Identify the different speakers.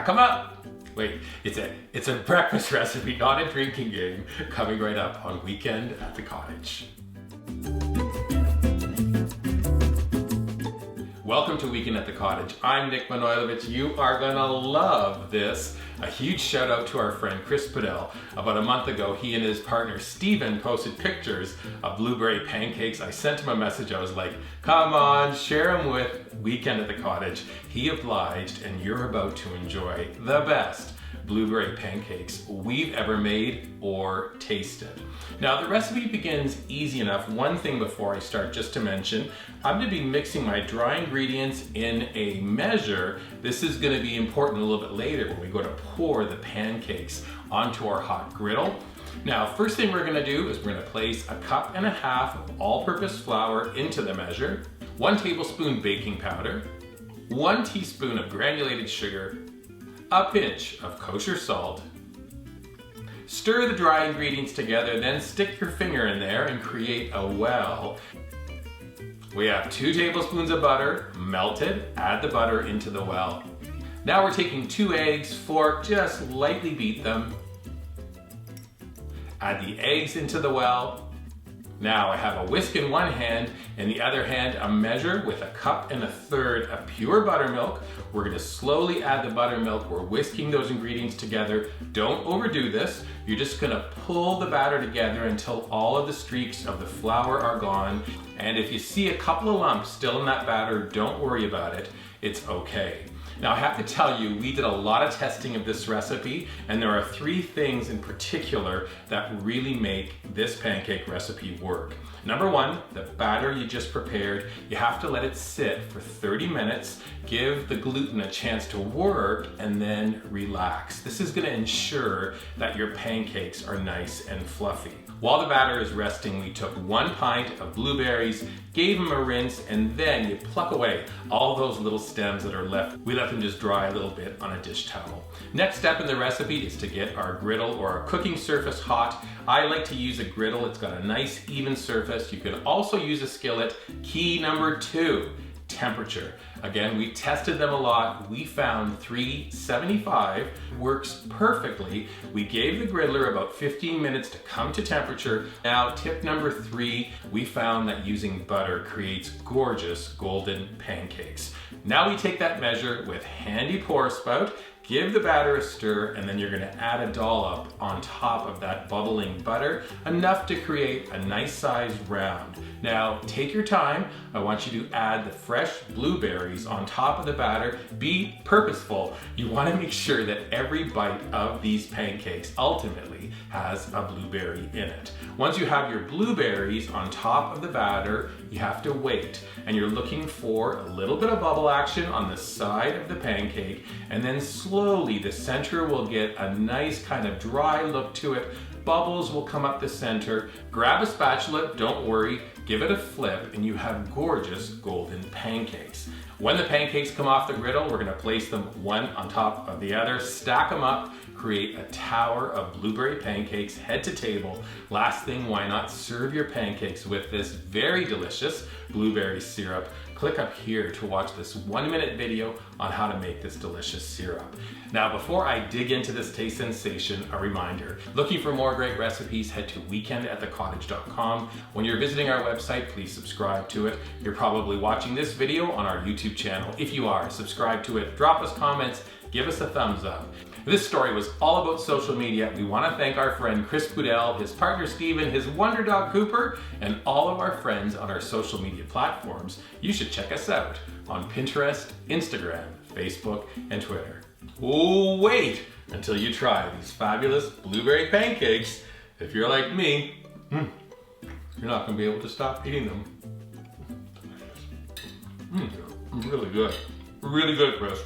Speaker 1: Stack them up. Wait, it's a breakfast recipe, not a drinking game, coming right up on Weekend at the Cottage. Welcome to Weekend at the Cottage. I'm Nik Manojlovich. You are gonna love this. A huge shout out to our friend Chris BLUEBERRY. About a month ago, he and his partner Steven posted pictures of blueberry pancakes. I sent him a message. I was like, come on, share them with Weekend at the Cottage. He obliged, and you're about to enjoy the best blueberry pancakes we've ever made or tasted. Now the recipe begins easy enough. One thing before I start, just to mention, I'm going to be mixing my dry ingredients in a measure. This is going to be important a little bit later when we go to pour the pancakes onto our hot griddle. Now, first thing we're going to do is we're going to place 1.5 cups of all-purpose flour into the measure, 1 tablespoon baking powder, 1 teaspoon of granulated sugar, a pinch of kosher salt. Stir the dry ingredients together, then stick your finger in there and create a well. We have 2 tablespoons of butter, melted. Add the butter into the well. Now we're taking 2 eggs, fork, just lightly beat them. Add the eggs into the well. Now I have a whisk in one hand, in the other hand a measure with 1.3 cups of pure buttermilk. We're going to slowly add the buttermilk. We're whisking those ingredients together. Don't overdo this. You're just going to pull the batter together until all of the streaks of the flour are gone. And if you see a couple of lumps still in that batter, don't worry about it. It's okay. Now I have to tell you, we did a lot of testing of this recipe, and there are 3 things in particular that really make this pancake recipe work. Number 1, the batter you just prepared, you have to let it sit for 30 minutes, give the gluten a chance to work, and then relax. This is going to ensure that your pancakes are nice and fluffy. While the batter is resting, we took 1 pint of blueberries, gave them a rinse, and then you pluck away all those little stems that are left. We let them just dry a little bit on a dish towel. Next step in the recipe is to get our griddle or our cooking surface hot. I like to use a griddle. It's got a nice even surface. You can also use a skillet. Key number 2, temperature. Again, we tested them a lot. We found 375 works perfectly. We gave the griddler about 15 minutes to come to temperature. Now, tip number 3, we found that using butter creates gorgeous golden pancakes. Now we take that measure with handy pour spout, give the batter a stir, and then you're going to add a dollop on top of that bubbling butter, enough to create a nice sized round. Now take your time. I want you to add the fresh blueberries on top of the batter. Be purposeful. You want to make sure that every bite of these pancakes ultimately has a blueberry in it. Once you have your blueberries on top of the batter, you have to wait, and you're looking for a little bit of bubble action on the side of the pancake, and then slowly the center will get a nice kind of dry look to it. Bubbles will come up the center. Grab a spatula, don't worry, give it a flip, and you have gorgeous golden pancakes. When the pancakes come off the griddle, we're going to place them one on top of the other, stack them up, create a tower of blueberry pancakes, head to table. Last thing, why not serve your pancakes with this very delicious blueberry syrup? Click up here to watch this 1-minute video on how to make this delicious syrup. Now, before I dig into this taste sensation, a reminder. Looking for more great recipes, head to weekendatthecottage.com. When you're visiting our website, please subscribe to it. You're probably watching this video on our YouTube channel. If you are, subscribe to it, drop us comments, give us a thumbs up. This story was all about social media. We want to thank our friend Chris BLUEBERRY, his partner Steven, his wonder dog Cooper, and all of our friends on our social media platforms. You should check us out on Pinterest, Instagram, Facebook, and Twitter. Oh, wait until you try these fabulous blueberry pancakes. If you're like me, you're not going to be able to stop eating them. Really good. Really good, Chris.